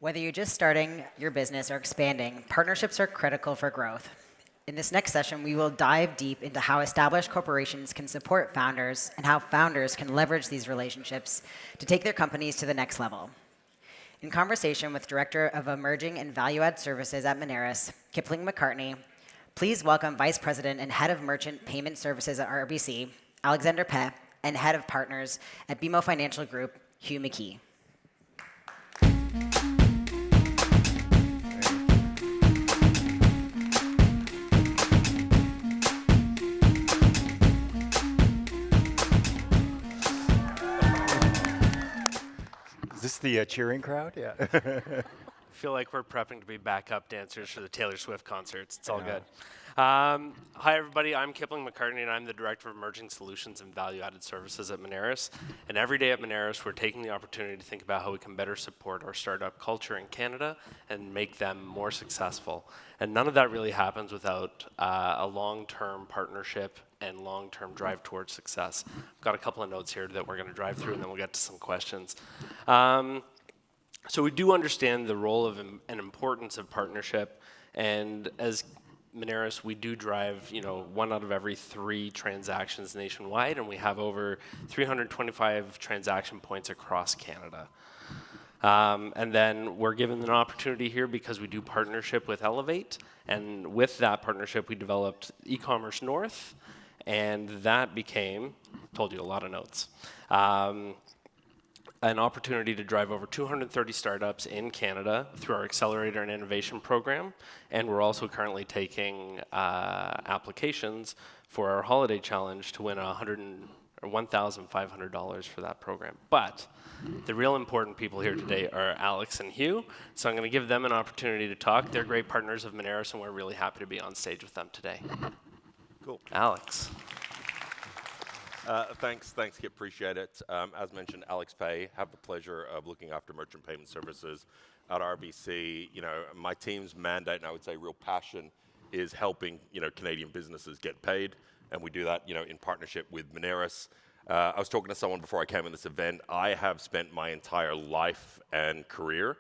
Whether you're just starting your business or expanding, partnerships are critical for growth. In this next session, we will dive deep into how established corporations can support founders and how founders can leverage these relationships to take their companies to the next level. In conversation with Director of Emerging and Value-Add Services at Moneris, Kipling McCartney, please welcome Vice President and Head of Merchant Payment Services at RBC, Alexander Peh, and Head of Partners at BMO Financial Group, Hugh McKee. Is this the cheering crowd? Yeah. I feel like we're prepping to be backup dancers for the Taylor Swift concerts. It's all good. Hi, everybody. I'm Kipling McCartney, and I'm the Director of Emerging Solutions and Value-Added Services at Moneris. And every day at Moneris, we're taking the opportunity to think about how we can better support our startup culture in Canada and make them more successful. And none of that really happens without a long-term partnership and long-term drive towards success. I've got a couple of notes here that we're going to drive through, and then we'll get to some questions. So we do understand the role of and importance of partnership, and as Moneris, we do drive, 1 out of every 3 transactions nationwide, and we have over 325 transaction points across Canada. And then we're given an opportunity here because we do partnership with Elevate, and with that partnership, we developed e-commerce North, and that became, told you a lot of notes, an opportunity to drive over 230 startups in Canada through our Accelerator and Innovation program. And we're also currently taking applications for our Holiday Challenge to win $1,500 for that program. But the real important people here today are Alex and Hugh. So I'm going to give them an opportunity to talk. They're great partners of Moneris, and we're really happy to be on stage with them today. Cool. Alex. Thanks, Kip. Appreciate it. As mentioned, Alex Peh, have the pleasure of looking after merchant payment services at RBC. My team's mandate, and I would say real passion, is helping Canadian businesses get paid, and we do that in partnership with Moneris. I was talking to someone before I came in this event. I have spent my entire life and career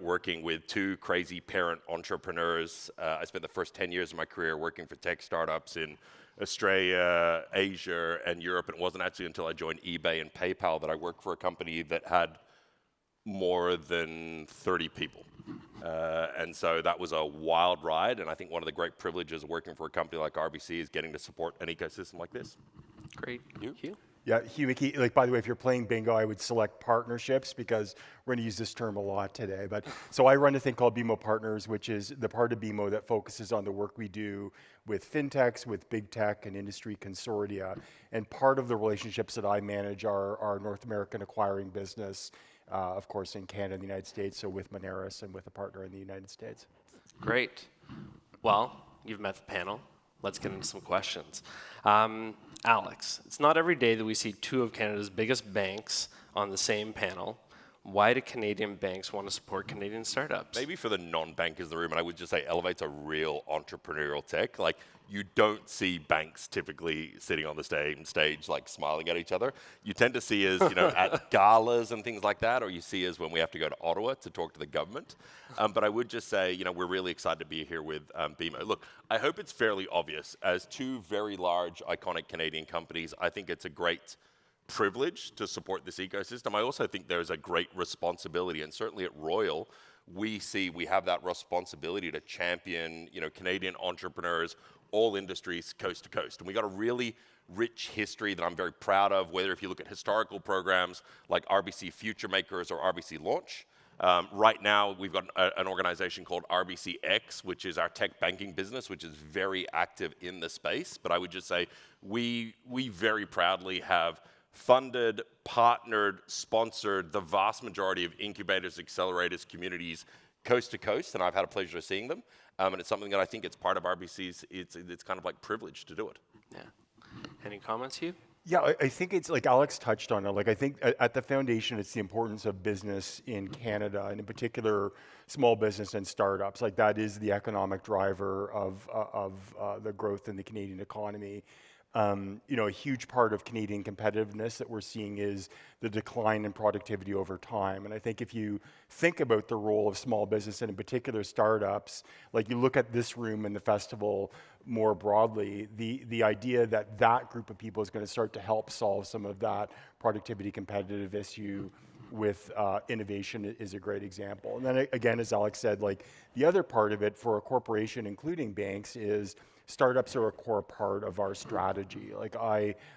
working with 2 crazy parent entrepreneurs. I spent the first 10 years of my career working for tech startups in Australia, Asia, and Europe. And it wasn't actually until I joined eBay and PayPal that I worked for a company that had more than 30 people. And so that was a wild ride. And I think one of the great privileges of working for a company like RBC is getting to support an ecosystem like this. Great. Hugh? Yeah, Hugh McKee, by the way, if you're playing bingo, I would select partnerships because we're going to use this term a lot today. But so I run a thing called BMO Partners, which is the part of BMO that focuses on the work we do with fintechs, with big tech and industry consortia. And part of the relationships that I manage are our North American acquiring business, of course, in Canada and the United States, so with Moneris and with a partner in the United States. Great. Well, you've met the panel. Let's get into some questions. Alex, it's not every day that we see 2 of Canada's biggest banks on the same panel. Why do Canadian banks want to support Canadian startups? Maybe for the non-bankers in the room, and I would just say Elevate's a real entrepreneurial tech. Like, you don't see banks typically sitting on the stage like smiling at each other. You tend to see us, at galas and things like that, or you see us when we have to go to Ottawa to talk to the government. But I would just say, we're really excited to be here with BMO. Look, I hope it's fairly obvious. As 2 very large, iconic Canadian companies, I think it's a great privilege to support this ecosystem. I also think there's a great responsibility, and certainly at Royal, we have that responsibility to champion, Canadian entrepreneurs, all industries, coast to coast. And we got a really rich history that I'm very proud of, whether if you look at historical programs like RBC Future Makers or RBC Launch. Right now, we've got an organization called RBCX, which is our tech banking business, which is very active in the space. But I would just say we very proudly have funded, partnered, sponsored the vast majority of incubators, accelerators, communities, coast to coast, and I've had a pleasure of seeing them. And it's something that I think it's part of RBC's, it's kind of like privilege to do it. Yeah. Any comments, Hugh? Yeah, I think it's like Alex touched on it. Like, I think at the foundation, it's the importance of business in Canada, and in particular, small business and startups. Like, that is the economic driver of the growth in the Canadian economy. A huge part of Canadian competitiveness that we're seeing is the decline in productivity over time. And I think if you think about the role of small business and in particular startups, like you look at this room and the festival more broadly, the idea that that group of people is going to start to help solve some of that productivity competitive issue with innovation is a great example. And then again, as Alex said, like the other part of it for a corporation, including banks, is startups are a core part of our strategy. Like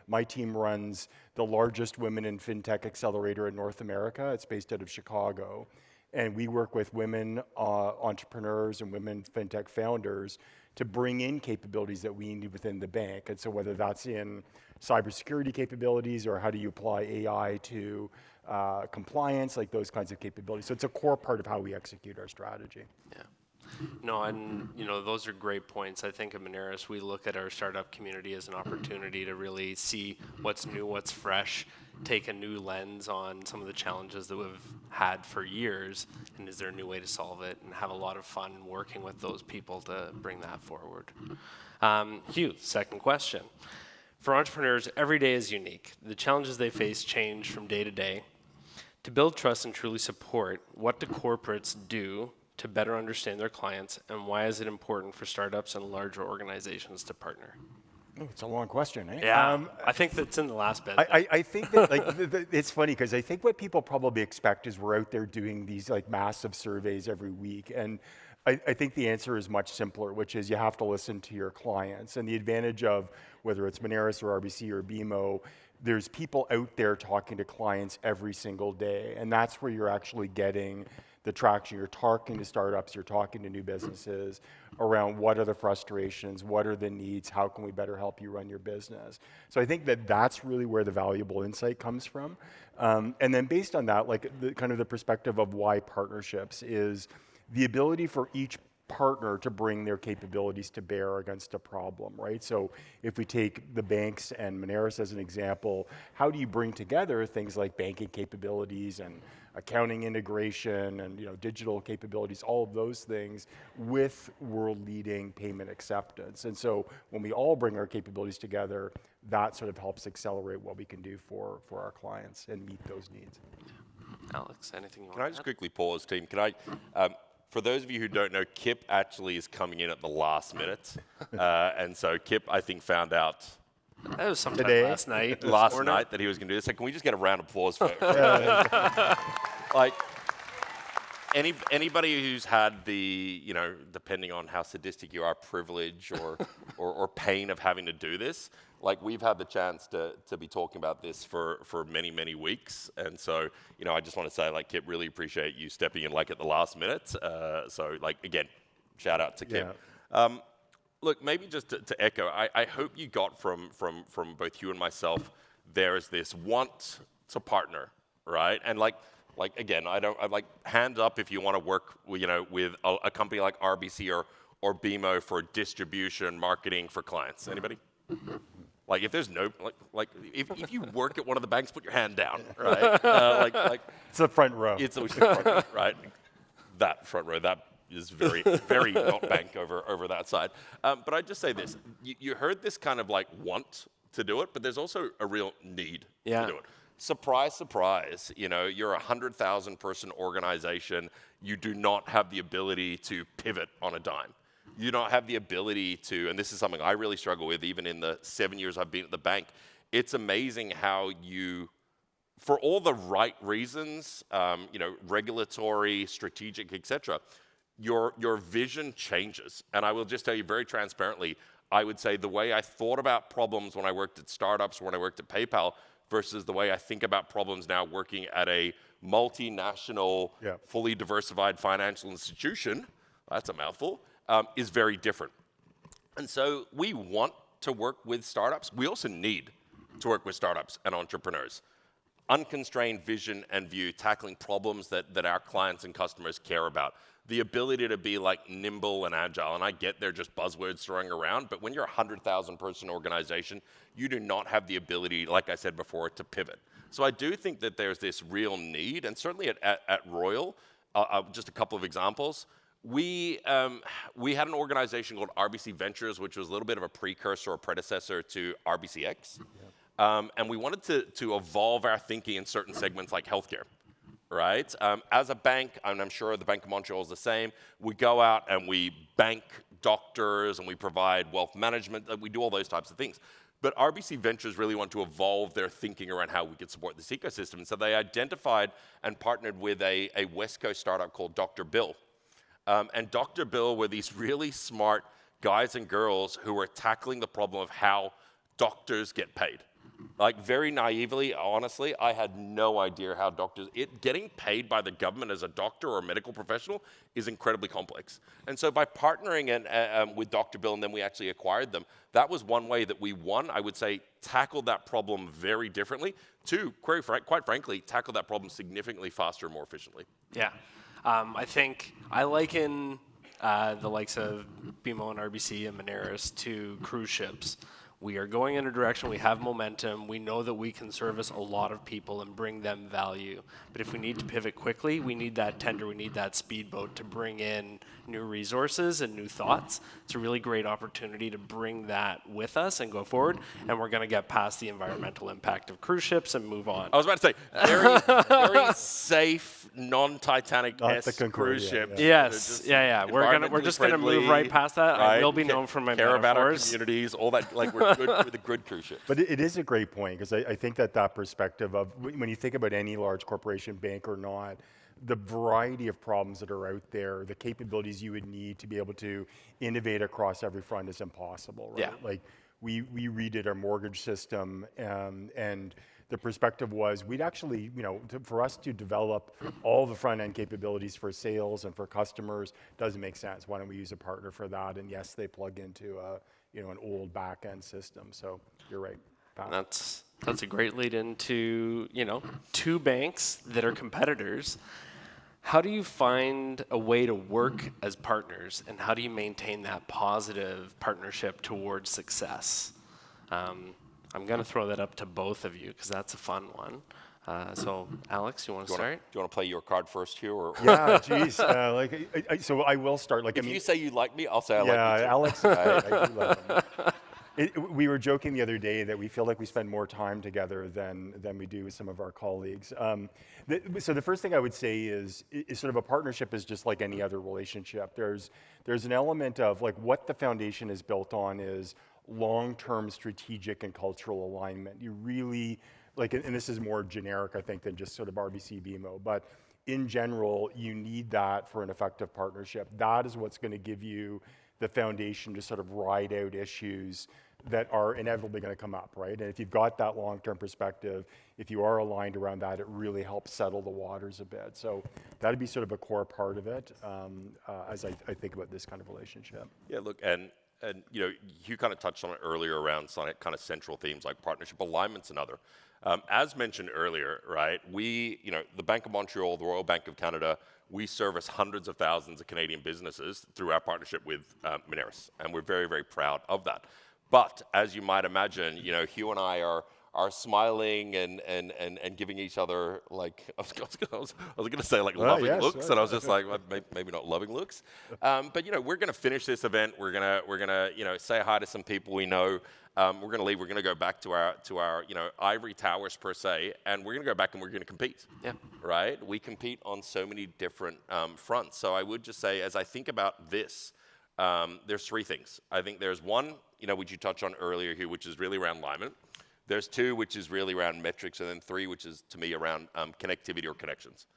my team runs the largest women in fintech accelerator in North America. It's based out of Chicago. And we work with women entrepreneurs and women fintech founders to bring in capabilities that we need within the bank. And so whether that's in cybersecurity capabilities or how do you apply AI to compliance, like those kinds of capabilities. So it's a core part of how we execute our strategy. Yeah. No, and those are great points. I think at Moneris, we look at our startup community as an opportunity to really see what's new, what's fresh, take a new lens on some of the challenges that we've had for years, and is there a new way to solve it, and have a lot of fun working with those people to bring that forward. Hugh, second question. For entrepreneurs, every day is unique. The challenges they face change from day to day. To build trust and truly support, what do corporates do to better understand their clients, and why is it important for startups and larger organizations to partner? Oh, it's a long question, eh? Yeah, I think that's in the last bit. I think that it's funny because I think what people probably expect is we're out there doing these like massive surveys every week, and I think the answer is much simpler, which is you have to listen to your clients. And the advantage of whether it's Moneris or RBC or BMO, there's people out there talking to clients every single day, and that's where you're actually getting the traction. You're talking to startups, you're talking to new businesses around what are the frustrations, what are the needs, how can we better help you run your business. So I think that that's really where the valuable insight comes from. And then based on that, like the perspective of why partnerships is the ability for each partner to bring their capabilities to bear against a problem, right? So if we take the banks and Moneris as an example, how do you bring together things like banking capabilities and accounting integration and digital capabilities, all of those things with world-leading payment acceptance? And so when we all bring our capabilities together, that sort of helps accelerate what we can do for our clients and meet those needs. Alex, anything you want Can I to just add? quickly pause, team? For those of you who don't know, Kip actually is coming in at the last minute. And so Kip, I think, found out That was sometime Today? last night. last morning. night that he was going to do this. So can we just get a round of applause for like anybody who's had the, depending on how sadistic you are, privilege or pain of having to do this, like we've had the chance to be talking about this for many, many weeks. And so, I just want to say, like, Kip, really appreciate you stepping in like at the last minute. So like, again, shout out to Kip. Yeah. Look, maybe just to echo, I hope you got from both Hugh and myself, there is this want to partner, right? And like again, I'm like, hands up if you want to work with a company like RBC or BMO for distribution, marketing for clients. Anybody? Like if there's no, if you work at one of the banks, put your hand down, right? It's the front row. It's the front row, right? That front row, that is very, very not bank over that side. But I'd just say this, you heard this kind of like want to do it, but there's also a real need to do it. Surprise, surprise, you're a 100,000 person organization. You do not have the ability to pivot on a dime. You don't have the ability to, and this is something I really struggle with even in the 7 years I've been at the bank. It's amazing how you, for all the right reasons, regulatory, strategic, etc., your vision changes. And I will just tell you very transparently, I would say the way I thought about problems when I worked at startups or when I worked at PayPal versus the way I think about problems now working at a multinational, fully diversified financial institution, that's a mouthful, is very different. And so we want to work with startups. We also need to work with startups and entrepreneurs. Unconstrained vision and view, tackling problems that our clients and customers care about. The ability to be like nimble and agile, and I get they're just buzzwords throwing around, but when you're a 100,000 person organization, you do not have the ability, like I said before, to pivot. So I do think that there's this real need, and certainly at Royal, just a couple of examples, we had an organization called RBC Ventures, which was a little bit of a precursor or predecessor to RBCX. And we wanted to evolve our thinking in certain segments like healthcare, right? As a bank, and I'm sure the Bank of Montreal is the same, we go out and we bank doctors and we provide wealth management, we do all those types of things. But RBC Ventures really want to evolve their thinking around how we could support this ecosystem. And so they identified and partnered with a West Coast startup called Dr. Bill. And Dr. Bill were these really smart guys and girls who were tackling the problem of how doctors get paid. Like very naively, honestly, I had no idea how getting paid by the government as a doctor or a medical professional is incredibly complex. And so by partnering with Dr. Bill, and then we actually acquired them, that was one way that we, one, I would say, tackled that problem very differently. Two, quite frankly, tackled that problem significantly faster and more efficiently. Yeah. I think I liken the likes of BMO and RBC and Moneris to cruise ships. We are going in a direction, we have momentum, we know that we can service a lot of people and bring them value. But if we need to pivot quickly, we need that tender, we need that speedboat to bring in new resources and new thoughts. It's a really great opportunity to bring that with us and go forward. And we're going to get past the environmental impact of cruise ships and move on. I was about to say, very safe, non-Titanic-esque cruise ship. Yes, We're just going to move right past that. Right? I will be known for my care about our metaphors. communities, all that. Like we're good with a good cruise ship. But it is a great point, because I think that perspective of when you think about any large corporation, bank or not, the variety of problems that are out there, the capabilities you would need to be able to innovate across every front is impossible, right? Yeah. Like we redid our mortgage system, and the perspective was we'd actually, for us to develop all the front end capabilities for sales and for customers doesn't make sense. Why don't we use a partner for that? And yes, they plug into an old back end system. So you're right, Pat. That's a great lead into, two banks that are competitors. How do you find a way to work as partners, and how do you maintain that positive partnership towards success? I'm going to throw that up to both of you because that's a fun one. So, Alex, you want to start? Do you want to play your card first, Hugh? Or Yeah, geez. So I will start. If you say you like me, I'll say I like you too. Alex, I do love him. We were joking the other day that we feel like we spend more time together than we do with some of our colleagues. So the first thing I would say is sort of a partnership is just like any other relationship. There's an element of like what the foundation is built on is long-term strategic and cultural alignment. You really, and this is more generic, I think, than just sort of RBC BMO, but in general, you need that for an effective partnership. That is what's going to give you the foundation to sort of ride out issues that are inevitably going to come up, right? And if you've got that long-term perspective, if you are aligned around that, it really helps settle the waters a bit. So that'd be sort of a core part of it as I think about this kind of relationship. Yeah, look, and you kind of touched on it earlier around some kind of central themes like partnership alignment's another. As mentioned earlier, right, we, the Bank of Montreal, the Royal Bank of Canada, we service hundreds of thousands of Canadian businesses through our partnership with Moneris, and we're very, very proud of that. But as you might imagine, Hugh and I are smiling and giving each other like I was going to say like loving looks, and I was just like maybe not loving looks. But we're going to finish this event. We're gonna say hi to some people we know. We're going to leave. We're going to go back to our ivory towers per se, and we're going to go back and we're going to compete. Yeah. Right. We compete on so many different fronts. So I would just say, as I think about this, there's three things. I think there's one, which you touched on earlier here, which is really around alignment. There's two, which is really around metrics, and then three, which is, to me, around connectivity or connections.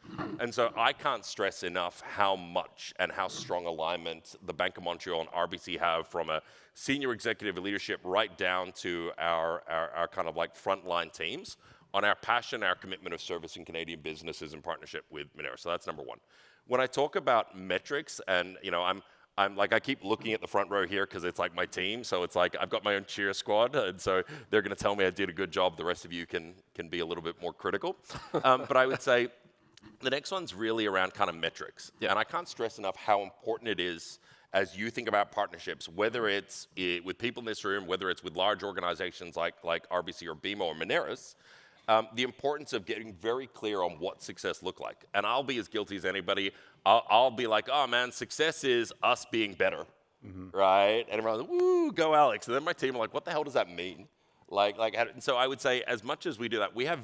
And so I can't stress enough how much and how strong alignment the Bank of Montreal and RBC have from a senior executive leadership right down to our kind of like frontline teams on our passion, our commitment of servicing Canadian businesses in partnership with Moneris. So that's number one. When I talk about metrics, and I'm like, I keep looking at the front row here because it's like my team. So it's like I've got my own cheer squad. And so they're going to tell me I did a good job. The rest of you can be a little bit more critical. But I would say the next one's really around kind of metrics. Yeah. And I can't stress enough how important it is as you think about partnerships, whether it's with people in this room, whether it's with large organizations like RBC or BMO or Moneris, the importance of getting very clear on what success look like. And I'll be as guilty as anybody. I'll be like, oh man, success is us being better, right? And everyone's like, woo, go Alex. And then my team are like, what the hell does that mean? And so I would say, as much as we do that, we have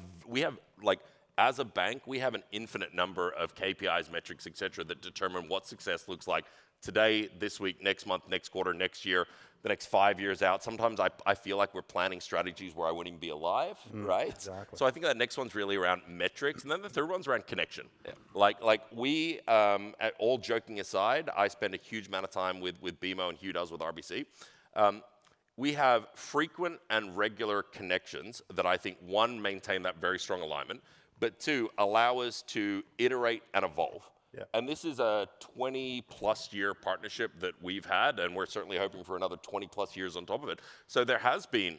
like, as a bank, we have an infinite number of KPIs, metrics, et cetera, that determine what success looks like today, this week, next month, next quarter, next year, the next 5 years out. Sometimes I feel like we're planning strategies where I wouldn't even be alive, right? Exactly. So I think that next one's really around metrics, and then the third one's around connection. Yeah. Like we, all joking aside, I spend a huge amount of time with BMO, and Hugh does with RBC. We have frequent and regular connections that I think, one, maintain that very strong alignment, but two, allow us to iterate and evolve. Yeah. And this is a 20-plus year partnership that we've had, and we're certainly hoping for another 20-plus years on top of it. So there has been,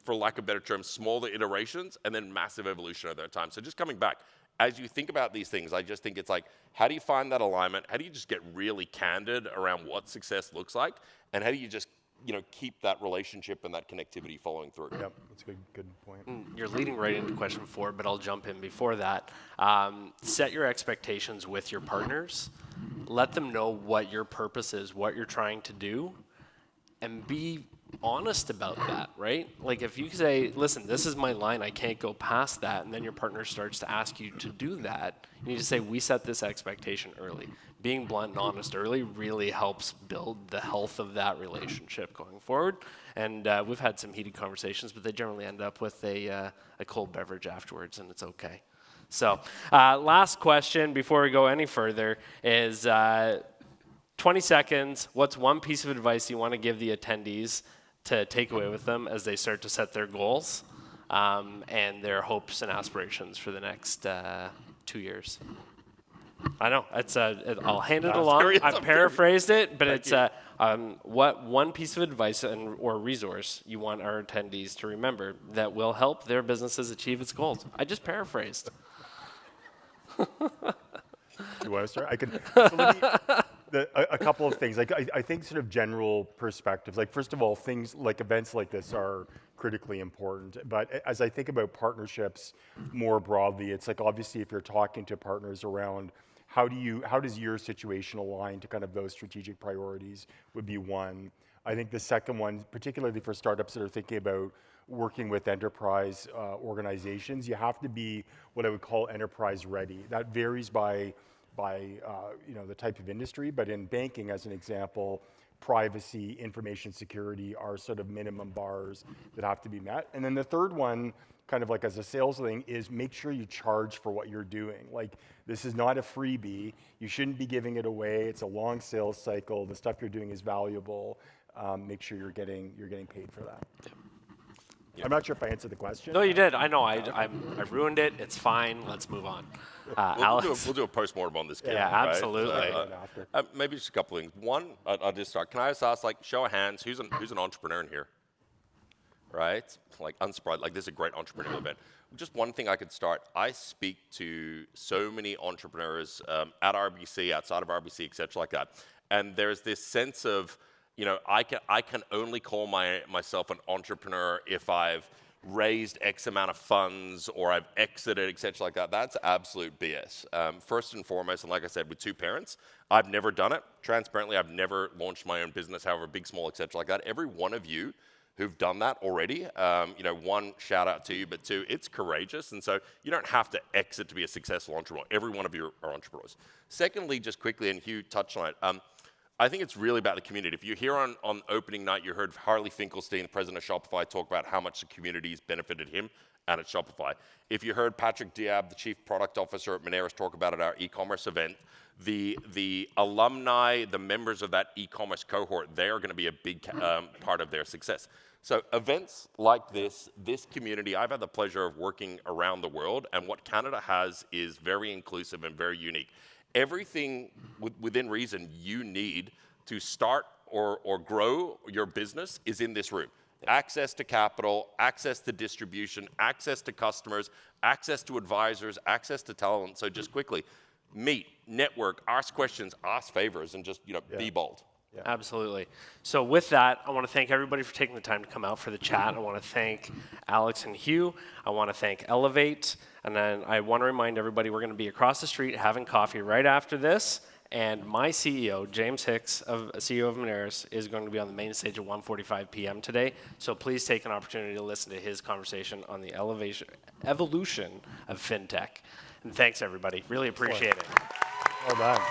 for lack of better terms, smaller iterations and then massive evolution over that time. So just coming back, as you think about these things, I just think it's like, how do you find that alignment? How do you just get really candid around what success looks like? And how do you just keep that relationship and that connectivity following through? Yep, that's a good point. You're leading right into question 4, but I'll jump in before that. Set your expectations with your partners. Let them know what your purpose is, what you're trying to do, and be honest about that, right? Like if you say, listen, this is my line, I can't go past that, and then your partner starts to ask you to do that, you need to say, we set this expectation early. Being blunt and honest early really helps build the health of that relationship going forward. And we've had some heated conversations, but they generally end up with a cold beverage afterwards, and it's okay. So last question before we go any further is 20 seconds. What's one piece of advice you want to give the attendees to take away with them as they start to set their goals and their hopes and aspirations for the next 2 years? I know. I'll hand it along. I paraphrased it, but it's what one piece of advice or resource you want our attendees to remember that will help their businesses achieve its goals. I just paraphrased. You want to start? I can. So a couple of things. I think sort of general perspectives. Like first of all, things like events like this are critically important. But as I think about partnerships more broadly, it's like obviously if you're talking to partners around how does your situation align to kind of those strategic priorities would be one. I think the second one, particularly for startups that are thinking about working with enterprise organizations, you have to be what I would call enterprise ready. That varies by the type of industry, but in banking, as an example, privacy, information security are sort of minimum bars that have to be met. And then the third one, kind of like as a sales thing, is make sure you charge for what you're doing. Like this is not a freebie. You shouldn't be giving it away. It's a long sales cycle. The stuff you're doing is valuable. Make sure you're getting paid for that. Yeah. I'm not sure if I answered the question. No, you did. I know. I ruined it. It's fine. Let's move on. Alex? We'll do a post-mortem on this case. Yeah, right? absolutely. Maybe just a couple things. One, I'll just start. Can I just ask, like, show of hands, who's an entrepreneur in here? Right? Like, unsurprised. Like, this is a great entrepreneurial event. Just one thing I could start. I speak to so many entrepreneurs at RBC, outside of RBC, et cetera, like that. And there's this sense of, I can only call myself an entrepreneur if I've raised X amount of funds or I've exited, et cetera, like that. That's absolute BS. First and foremost, and like I said, with 2 parents, I've never done it. Transparently, I've never launched my own business, however big, small, et cetera, like that. Every one of you who've done that already, one, shout out to you, but 2, it's courageous. And so you don't have to exit to be a successful entrepreneur. Every one of you are entrepreneurs. Secondly, just quickly, and Hugh touched on it, I think it's really about the community. If you're here on opening night, you heard Harley Finkelstein, the president of Shopify, talk about how much the community's benefited him and at Shopify. If you heard Patrick Diab, the chief product officer at Moneris, talk about at our e-commerce event, the alumni, the members of that e-commerce cohort, they are going to be a big part of their success. So events like this community, I've had the pleasure of working around the world, and what Canada has is very inclusive and very unique. Everything within reason you need to start or grow your business is in this room. Access to capital, access to distribution, access to customers, access to advisors, access to talent. So just quickly, meet, network, ask questions, ask favors, and just be bold. Absolutely. So with that, I want to thank everybody for taking the time to come out for the chat. I want to thank Alex and Hugh. I want to thank Elevate. And then I want to remind everybody we're going to be across the street having coffee right after this. And my CEO, James Hicks, CEO of Moneris, is going to be on the main stage at 1:45 p.m. today. So please take an opportunity to listen to his conversation on the evolution of fintech. And thanks, everybody. Really appreciate it. Well done.